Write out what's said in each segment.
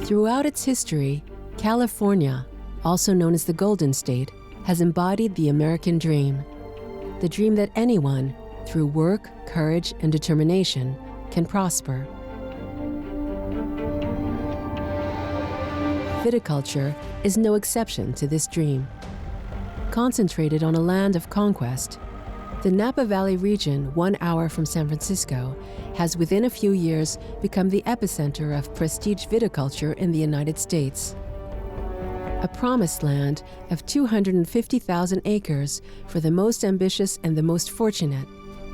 Throughout its history, California, also known as the Golden State, has embodied the American dream. The dream that anyone, through work, courage, and determination, can prosper. Viticulture is no exception to this dream. Concentrated on a land of conquest, the Napa Valley region, 1 hour from San Francisco, has within a few years become the epicenter of prestige viticulture in the United States. A promised land of 250,000 acres for the most ambitious and the most fortunate,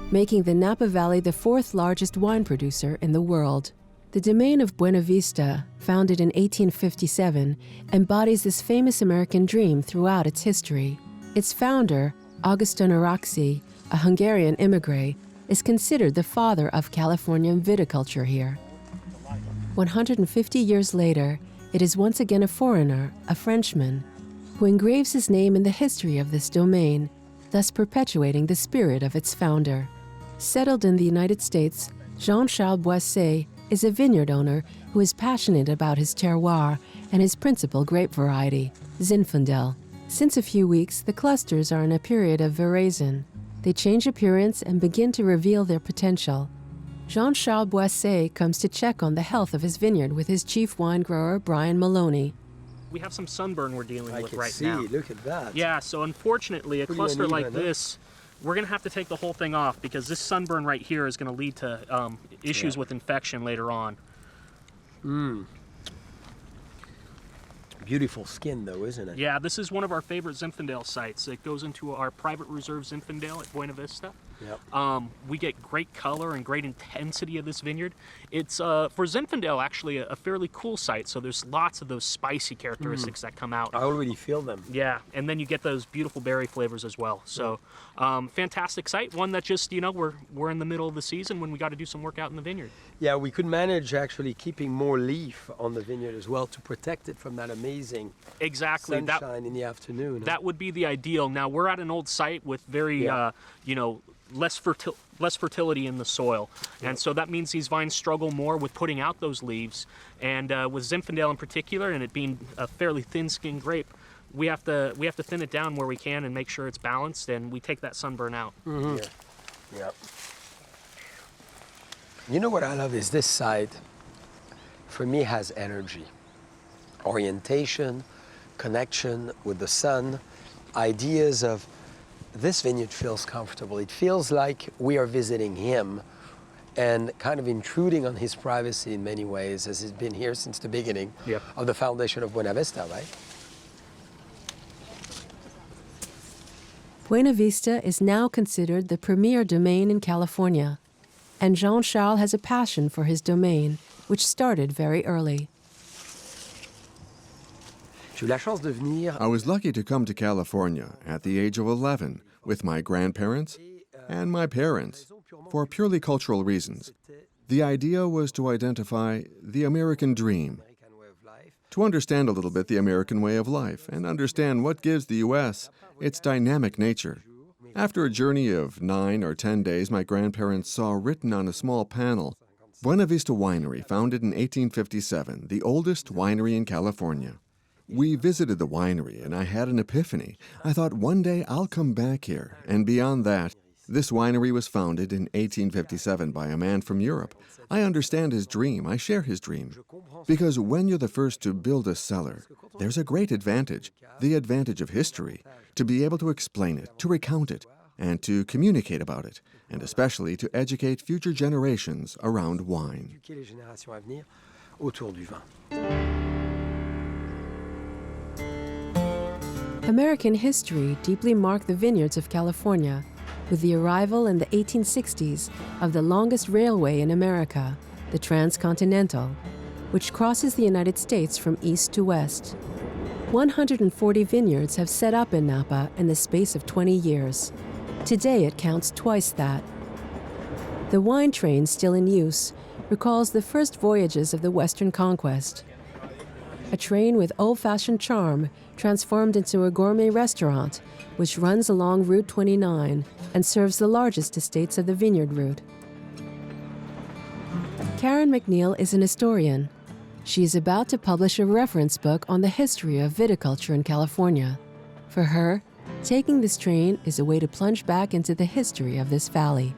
making the Napa Valley the 4th largest wine producer in the world. The domain of Buena Vista, founded in 1857, embodies this famous American dream throughout its history. Its founder, Augustin Araxi, a Hungarian immigrant, is considered the father of Californian viticulture here. 150 years later, it is once again a foreigner, a Frenchman, who engraves his name in the history of this domain, thus perpetuating the spirit of its founder. Settled in the United States, Jean-Charles Boisset is a vineyard owner who is passionate about his terroir and his principal grape variety, Zinfandel. Since a few weeks, the clusters are in a period of veraison. They change appearance and begin to reveal their potential. Jean-Charles Boisset comes to check on the health of his vineyard with his chief wine grower, Brian Maloney. We have some sunburn we're dealing with right see. now. Look at that. Yeah, so unfortunately, a cluster like this, we're going to have to take the whole thing off because this sunburn right here is going to lead to issues with infection later on. Beautiful skin, though, isn't it? Yeah, this is one of our favorite Zinfandel sites. It goes into our private reserve Zinfandel at Buena Vista. Yep. We get great color and great intensity of this vineyard. It's, for Zinfandel, actually a fairly cool site, so there's lots of those spicy characteristics that come out. I already feel them. Yeah, and then you get those beautiful berry flavors as well. So, fantastic site, one that just, you know, we're in the middle of the season when we got to do some work out in the vineyard. Yeah, we could manage actually keeping more leaf on the vineyard as well to protect it from that amazing sunshine in the afternoon. That would be the ideal. Now, we're at an old site with very, you know, less fertility in the soil, and so that means these vines struggle more with putting out those leaves. And with Zinfandel in particular, and it being a fairly thin-skinned grape, we have to thin it down where we can and make sure it's balanced, and we take that sunburn out. Yeah. You know what I love is this side, for me, has energy, orientation, connection with the sun, ideas of this vineyard feels comfortable. It feels like we are visiting him and kind of intruding on his privacy in many ways, as he's been here since the beginning of the foundation of Buena Vista, right? Buena Vista is now considered the premier domain in California, and Jean-Charles has a passion for his domain, which started very early. I was lucky to come to California at the age of 11 with my grandparents and my parents for purely cultural reasons. The idea was to identify the American dream, to understand a little bit the American way of life and understand what gives the U.S. its dynamic nature. After a journey of 9 or 10 days, my grandparents saw written on a small panel, Buena Vista Winery, founded in 1857, the oldest winery in California. We visited the winery, and I had an epiphany. I thought, one day I'll come back here. And beyond that, this winery was founded in 1857 by a man from Europe. I understand his dream. I share his dream. Because when you're the first to build a cellar, there's a great advantage, the advantage of history, to be able to explain it, to recount it, and to communicate about it, and especially to educate future generations around wine. American history deeply marked the vineyards of California with the arrival in the 1860s of the longest railway in America, the Transcontinental, which crosses the United States from east to west. 140 vineyards have set up in Napa in the space of 20 years. Today it counts twice that. The wine train still in use recalls the first voyages of the Western conquest. A train with old-fashioned charm transformed into a gourmet restaurant which runs along Route 29 and serves the largest estates of the vineyard route. Karen McNeil is an historian. She is about to publish a reference book on the history of viticulture in California. For her, taking this train is a way to plunge back into the history of this valley.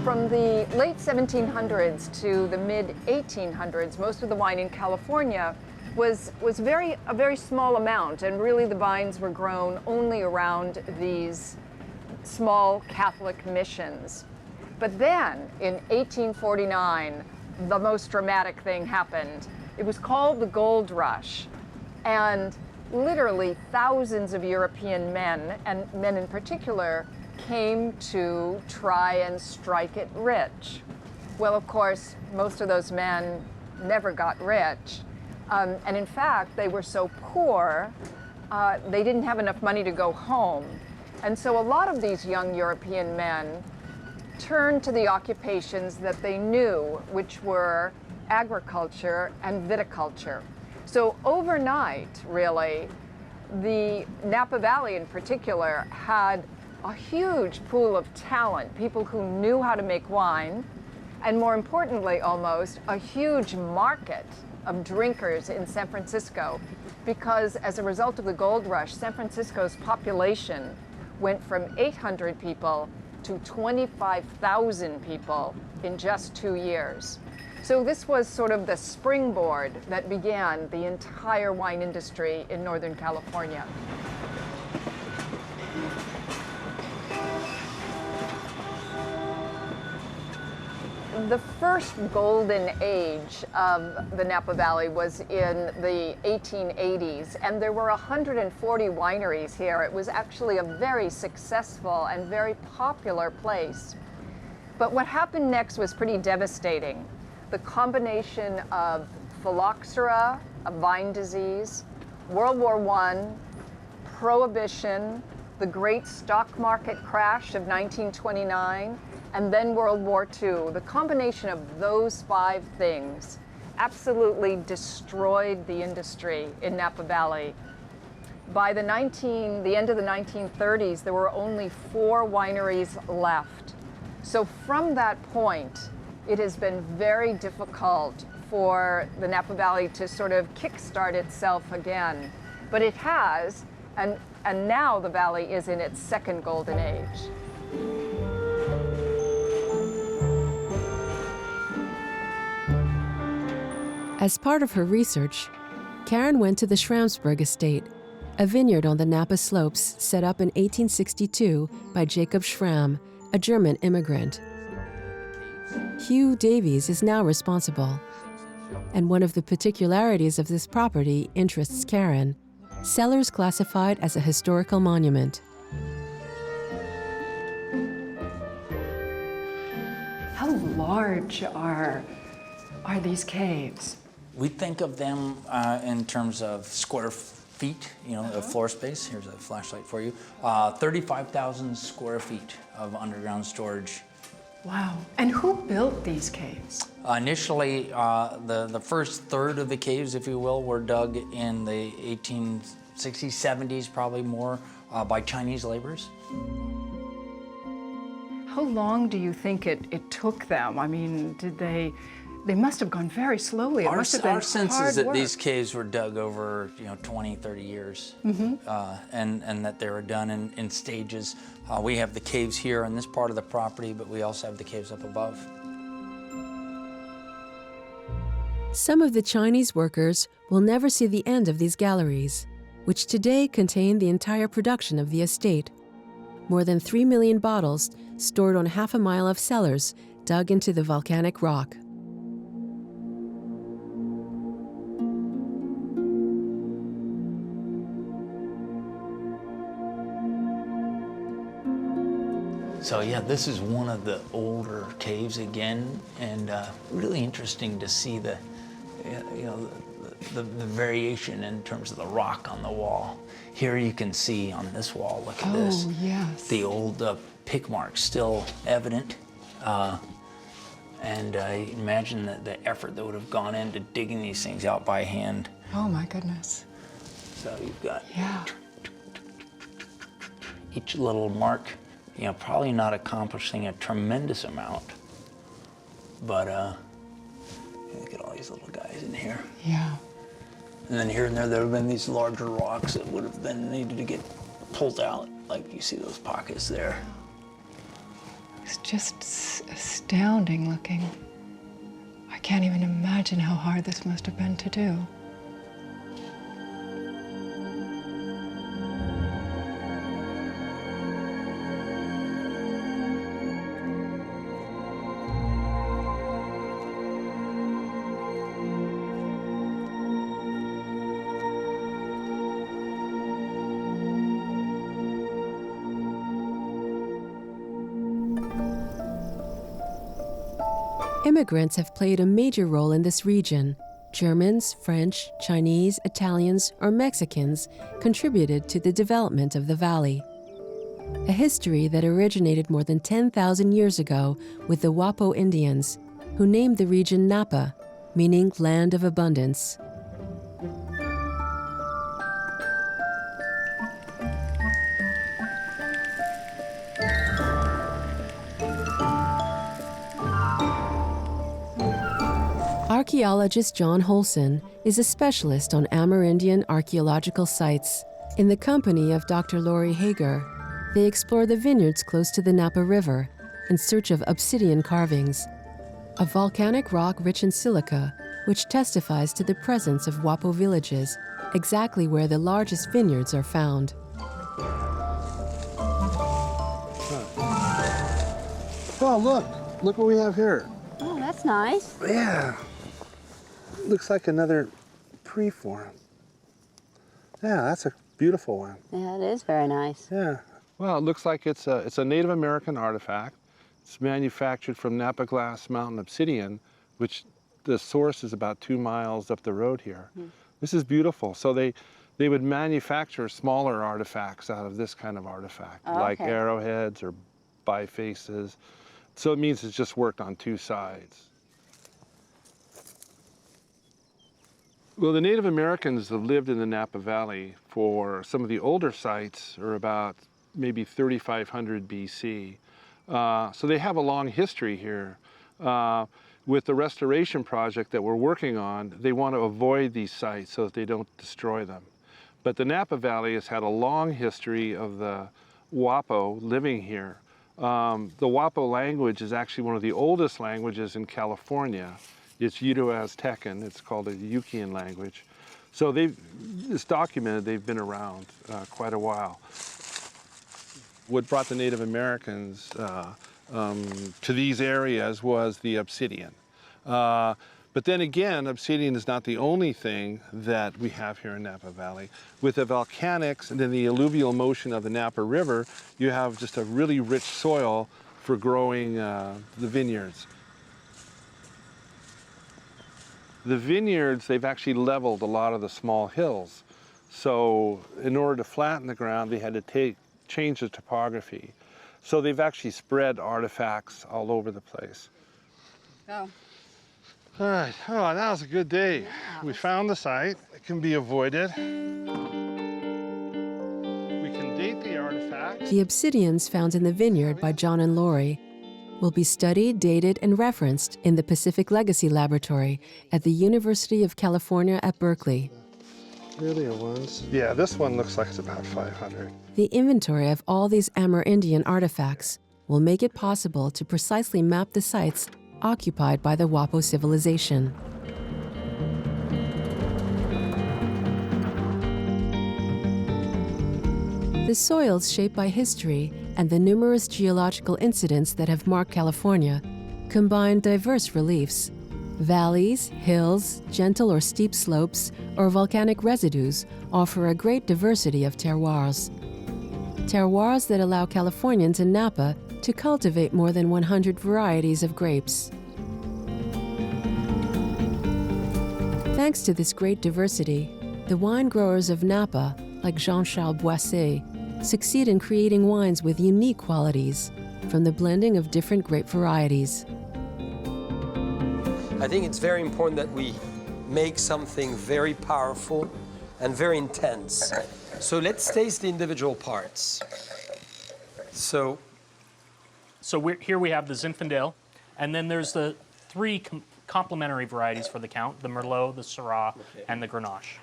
From the late 1700s to the mid 1800s, most of the wine in California was a very small amount, and really the vines were grown only around these small Catholic missions. But then in 1849, the most dramatic thing happened. It was called the Gold Rush, and literally thousands of European men, and men in particular, came to try and strike it rich. Well, of course, most of those men never got rich. And in fact, they were so poor, they didn't have enough money to go home. And so a lot of these young European men turned to the occupations that they knew, which were agriculture and viticulture. So overnight, really, the Napa Valley in particular had a huge pool of talent, people who knew how to make wine, and more importantly almost, a huge market of drinkers in San Francisco, because as a result of the gold rush, San Francisco's population went from 800 people to 25,000 people in just 2 years. So this was sort of the springboard that began the entire wine industry in Northern California. The first golden age of the Napa Valley was in the 1880s, and there were 140 wineries here. It was actually a very successful and very popular place. But what happened next was pretty devastating. The combination of phylloxera, a vine disease, World War I, Prohibition, the great stock market crash of 1929, and then World War II, the combination of those 5 things absolutely destroyed the industry in Napa Valley. By the end of the 1930s, there were only 4 wineries left. So from that point, it has been very difficult for the Napa Valley to sort of kickstart itself again. But it has, and now the valley is in its second golden age. As part of her research, Karen went to the Schramsberg Estate, a vineyard on the Napa slopes set up in 1862 by Jacob Schramm, a German immigrant. Hugh Davies is now responsible, and one of the particularities of this property interests Karen: cellars classified as a historical monument. How large are these caves? We think of them in terms of square feet, of floor space. Here's a flashlight for you. 35,000 square feet of underground storage. Wow. And who built these caves? Initially, the first third of the caves, if you will, were dug in the 1860s, 70s, probably more, by Chinese laborers. How long do you think it took them? I mean, they must have gone very slowly. It must have been Our sense hard is that work. these caves were dug over 20, 30 years, and that they were done in stages. We have the caves here on this part of the property, but we also have the caves up above. Some of the Chinese workers will never see the end of these galleries, which today contain the entire production of the estate. More than 3 million bottles stored on half a mile of cellars dug into the volcanic rock. So yeah, this is one of the older caves again, and really interesting to see the variation in terms of the rock on the wall. Here you can see on this wall, look at this. Oh, yes. The old pick marks still evident. And I imagine that the effort that would have gone into digging these things out by hand. Oh my goodness. So you've got Yeah. each little mark, probably not accomplishing a tremendous amount, but Look at all these little guys in here. Yeah. And then here and there have been these larger rocks that would have been needed to get pulled out. Like you see those pockets there. It's just astounding looking. I can't even imagine how hard this must have been to do. Immigrants have played a major role in this region. Germans, French, Chinese, Italians, or Mexicans contributed to the development of the valley. A history that originated more than 10,000 years ago with the Wapo Indians, who named the region Napa, meaning land of abundance. Archaeologist John Holson is a specialist on Amerindian archaeological sites. In the company of Dr. Laurie Hager, they explore the vineyards close to the Napa River in search of obsidian carvings, a volcanic rock rich in silica, which testifies to the presence of Wapo villages, exactly where the largest vineyards are found. Oh, look what we have here. Oh, that's nice. Yeah. Looks like another preform. Yeah, that's a beautiful one. Yeah, it is very nice. Yeah. Well, it looks like it's a Native American artifact. It's manufactured from Napa Glass Mountain obsidian, which the source is about 2 miles up the road here. This is beautiful. So they would manufacture smaller artifacts out of this kind of artifact, like arrowheads or bifaces. So it means it's just worked on 2 sides. Well, the Native Americans have lived in the Napa Valley for some of the older sites are about maybe 3,500 BC. So they have a long history here. With the restoration project that we're working on, they want to avoid these sites so that they don't destroy them. But the Napa Valley has had a long history of the Wapo living here. The Wapo language is actually one of the oldest languages in California. It's Uto-Aztecan, it's called a Yukian language. So it's documented they've been around quite a while. What brought the Native Americans to these areas was the obsidian. But then again, obsidian is not the only thing that we have here in Napa Valley. With the volcanics and then the alluvial motion of the Napa River, you have just a really rich soil for growing the vineyards. The vineyards, they've actually leveled a lot of the small hills. So in order to flatten the ground, they had to change the topography. So they've actually spread artifacts all over the place. Oh. All right, oh, that was a good day. Yeah. We found the site. It can be avoided. We can date the artifacts. The obsidians found in the vineyard by John and Laurie will be studied, dated, and referenced in the Pacific Legacy Laboratory at the University of California at Berkeley. Earlier ones. Yeah, this one looks like it's about 500. The inventory of all these Amerindian artifacts will make it possible to precisely map the sites occupied by the Wapo civilization. The soils shaped by history and the numerous geological incidents that have marked California combine diverse reliefs. Valleys, hills, gentle or steep slopes, or volcanic residues offer a great diversity of terroirs. Terroirs that allow Californians in Napa to cultivate more than 100 varieties of grapes. Thanks to this great diversity, the wine growers of Napa, like Jean-Charles Boisset, succeed in creating wines with unique qualities from the blending of different grape varieties. I think it's very important that we make something very powerful and very intense. So let's taste the individual parts. So here we have the Zinfandel, and then there's the three complementary varieties for the Count, the Merlot, the Syrah, and the Grenache.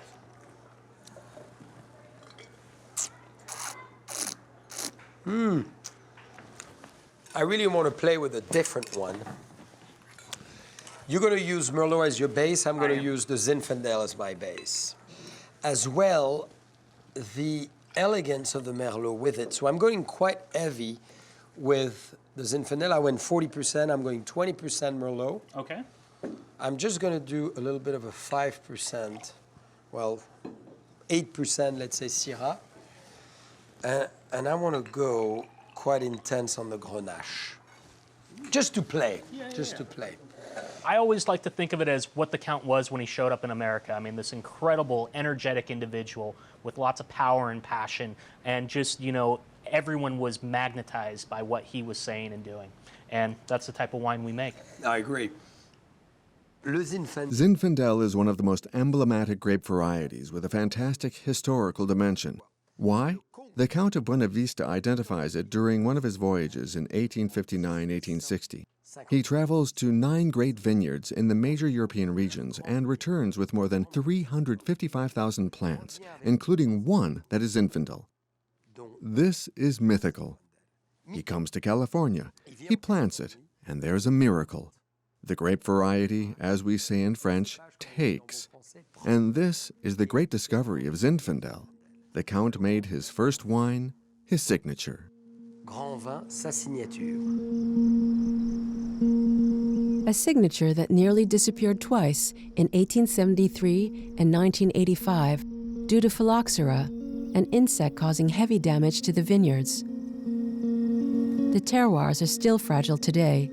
I really want to play with a different one. You're going to use Merlot as your base. I'm going to use the Zinfandel as my base. As well, the elegance of the Merlot with it. So I'm going quite heavy with the Zinfandel. I went 40%. I'm going 20% Merlot. Okay. I'm just going to do a little bit of a 5%, well, 8%, let's say, Syrah. And I want to go quite intense on the Grenache. Just to play, to play. I always like to think of it as what the Count was when he showed up in America. I mean, this incredible, energetic individual with lots of power and passion, and just, you know, everyone was magnetized by what he was saying and doing. And that's the type of wine we make. I agree. Le Zinfandel. Zinfandel is one of the most emblematic grape varieties with a fantastic historical dimension. Why? The Count of Buena Vista identifies it during one of his voyages in 1859-1860. He travels to 9 great vineyards in the major European regions and returns with more than 355,000 plants, including one that is Zinfandel. This is mythical. He comes to California, he plants it, and there's a miracle. The grape variety, as we say in French, takes. And this is the great discovery of Zinfandel. The Count made his first wine his signature. Grand vin, sa signature. A signature that nearly disappeared twice in 1873 and 1985 due to phylloxera, an insect causing heavy damage to the vineyards. The terroirs are still fragile today.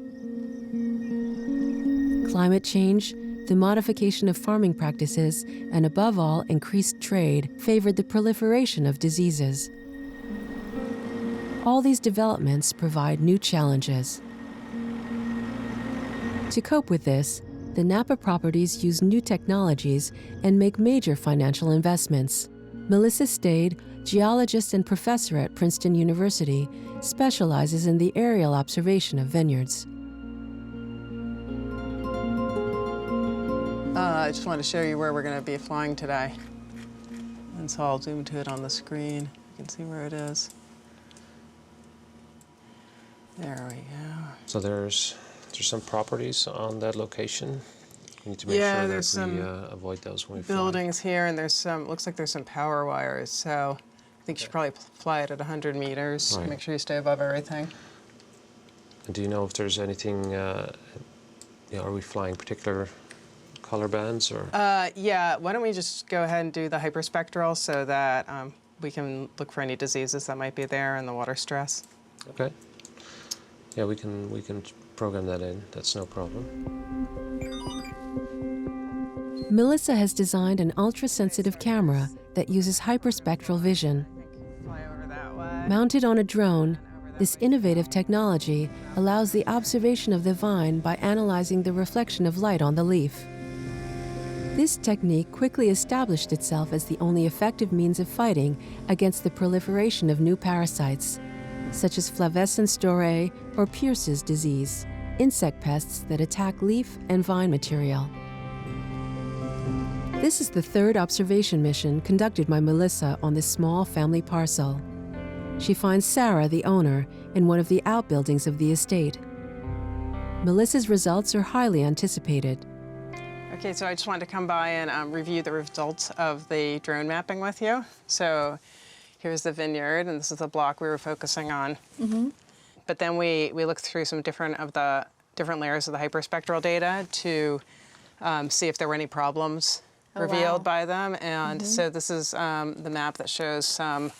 Climate change, the modification of farming practices, and above all, increased trade favored the proliferation of diseases. All these developments provide new challenges. To cope with this, the Napa properties use new technologies and make major financial investments. Melissa Stade, geologist and professor at Princeton University, specializes in the aerial observation of vineyards. I just want to show you where we're going to be flying today. And so I'll zoom to it on the screen. You can see where it is. There we go. So there's some properties on that location. We need to make sure there's that we some avoid those when we fly. buildings here, and there's some, looks like there's some power wires. So I think you should probably fly it at 100 meters. Right. Make sure you stay above everything. And do you know if there's anything, are we flying particular color bands or? Yeah, why don't we just go ahead and do the hyperspectral so that we can look for any diseases that might be there and the water stress. Okay. Yeah, we can program that in. That's no problem. Melissa has designed an ultra-sensitive camera that uses hyperspectral vision. Fly over that way. Mounted on a drone, this innovative technology allows the observation of the vine by analyzing the reflection of light on the leaf. This technique quickly established itself as the only effective means of fighting against the proliferation of new parasites, such as flavescens dorae or Pierce's disease, insect pests that attack leaf and vine material. This is the third observation mission conducted by Melissa on this small family parcel. She finds Sarah, the owner, in one of the outbuildings of the estate. Melissa's results are highly anticipated. Okay, so I just wanted to come by and review the results of the drone mapping with you. So here's the vineyard, and this is the block we were focusing on. Mm-hmm. But then we looked through some different layers of the hyperspectral data to see if there were any problems revealed by them. And so this is the map that shows some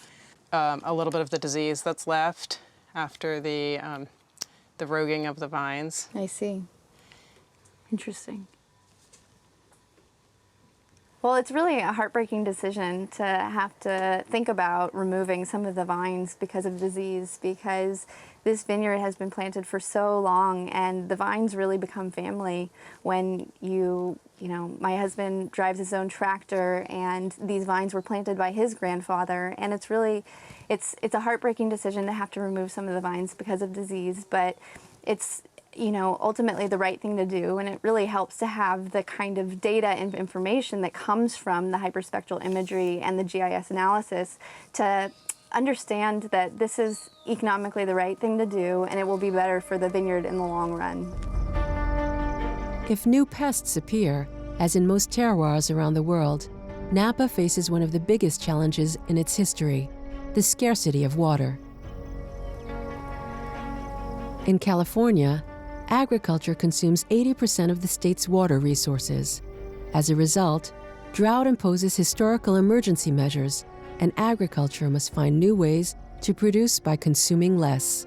a little bit of the disease that's left after the roguing of the vines. I see. Interesting. Well, it's really a heartbreaking decision to have to think about removing some of the vines because of disease, because this vineyard has been planted for so long, and the vines really become family when you know, my husband drives his own tractor, and these vines were planted by his grandfather, and it's really, it's a heartbreaking decision to have to remove some of the vines because of disease, but it's ultimately the right thing to do, and it really helps to have the kind of data and information that comes from the hyperspectral imagery and the GIS analysis to understand that this is economically the right thing to do, and it will be better for the vineyard in the long run. If new pests appear, as in most terroirs around the world, Napa faces one of the biggest challenges in its history: the scarcity of water. In California, agriculture consumes 80% of the state's water resources. As a result, drought imposes historical emergency measures, and agriculture must find new ways to produce by consuming less.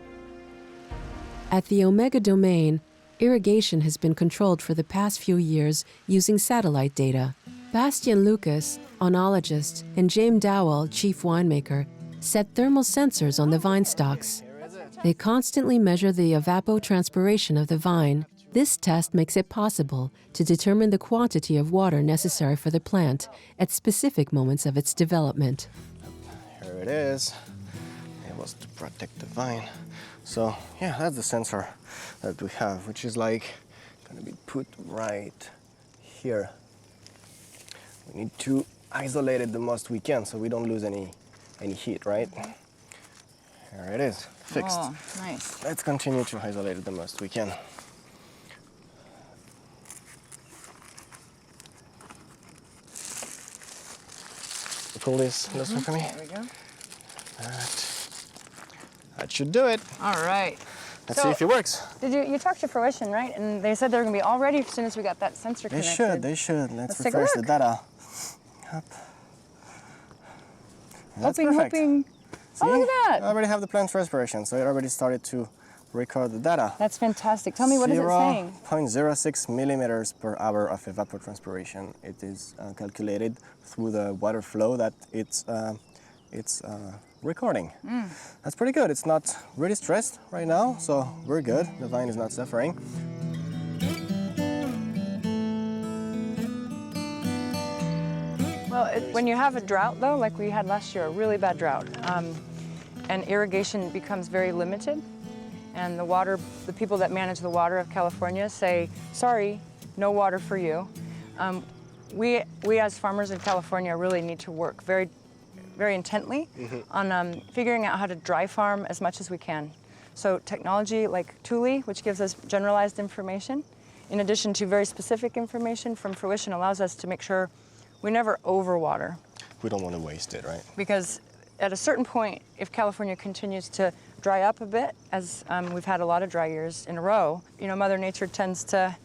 At the Omega Domain, irrigation has been controlled for the past few years using satellite data. Bastien Lucas, oenologist, and James Dowell, chief winemaker, set thermal sensors on the vine stalks. They constantly measure the evapotranspiration of the vine. This test makes it possible to determine the quantity of water necessary for the plant at specific moments of its development. Here it is. It was to protect the vine. So yeah, that's the sensor that we have, which is like gonna be put right here. We need to isolate it the most we can so we don't lose any heat, right? Here it is, fixed. Oh, nice. Let's continue to isolate it the most we can. Pull this one for me. There we go. That should do it. All right. Let's see if it works. Did you talked to Fruition, right? And they said they're going to be all ready as soon as we got that sensor connected. They should. Let's take a refresh the look. data. Yep. That's perfect. Hoping. Oh, look at that. I already have the plant's respiration, so it already started to record the data. That's fantastic. Tell me, what is it saying? 0.06 millimeters per hour of evapotranspiration. It is calculated through the water flow that it's recording. That's pretty good. It's not really stressed right now, so we're good. The vine is not suffering. Well, when you have a drought, though, like we had last year, a really bad drought, and irrigation becomes very limited, and the people that manage the water of California say, sorry, no water for you. We as farmers in California really need to work very, very intently on figuring out how to dry farm as much as we can. So technology like Thule, which gives us generalized information, in addition to very specific information from Fruition, allows us to make sure we never overwater. We don't want to waste it, right? Because at a certain point, if California continues to dry up a bit, as we've had a lot of dry years in a row, Mother Nature tends to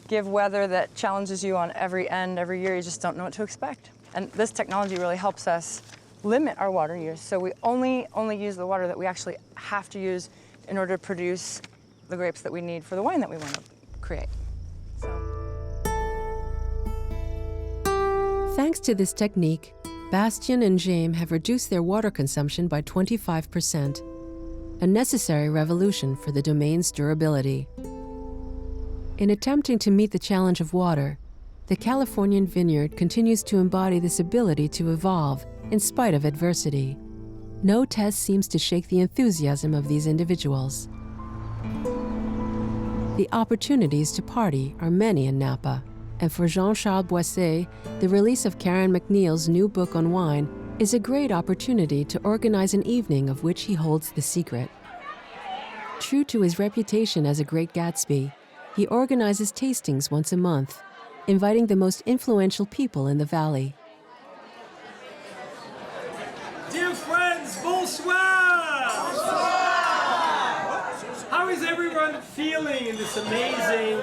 give weather that challenges you on every end, every year. You just don't know what to expect. And this technology really helps us limit our water use. So we only use the water that we actually have to use in order to produce the grapes that we need for the wine that we want to create. Thanks to this technique, Bastien and James have reduced their water consumption by 25%, a necessary revolution for the domain's durability. In attempting to meet the challenge of water, the Californian vineyard continues to embody this ability to evolve in spite of adversity. No test seems to shake the enthusiasm of these individuals. The opportunities to party are many in Napa, and for Jean-Charles Boisset, the release of Karen McNeil's new book on wine is a great opportunity to organize an evening of which he holds the secret. True to his reputation as a great Gatsby, he organizes tastings once a month, inviting the most influential people in the valley. Dear friends, bonsoir! How is everyone feeling in this amazing,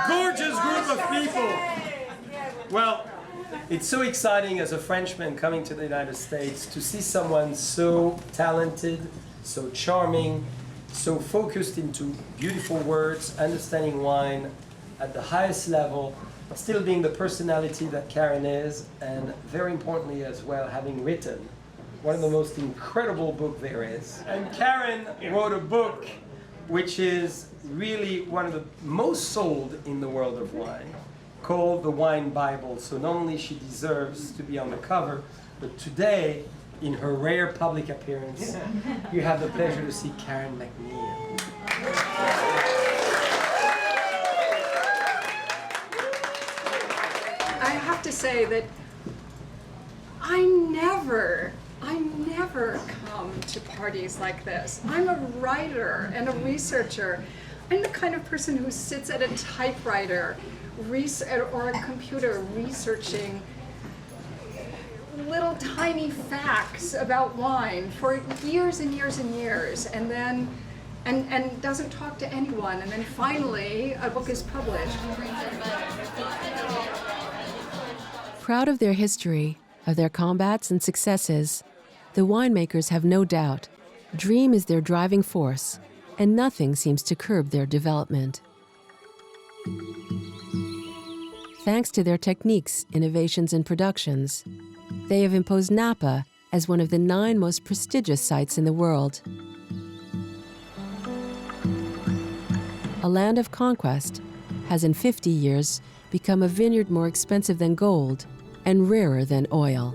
gorgeous group of people? Well, it's so exciting as a Frenchman coming to the United States to see someone so talented, so charming, so focused into beautiful words, understanding wine at the highest level, still being the personality that Karen is, and very importantly as well, having written one of the most incredible books there is. And Karen wrote a book which is really one of the most sold in the world of wine, called The Wine Bible. So not only she deserves to be on the cover, but today, in her rare public appearance, you have the pleasure to see Karen McNeil. say that I never come to parties like this. I'm a writer and a researcher. I'm the kind of person who sits at a typewriter or a computer researching little tiny facts about wine for years and years and years, and then and doesn't talk to anyone, and then finally a book is published. Proud of their history, of their combats and successes, the winemakers have no doubt dream is their driving force, and nothing seems to curb their development. Thanks to their techniques, innovations, and productions, they have imposed Napa as one of the 9 most prestigious sites in the world. A land of conquest has in 50 years become a vineyard more expensive than gold and rarer than oil.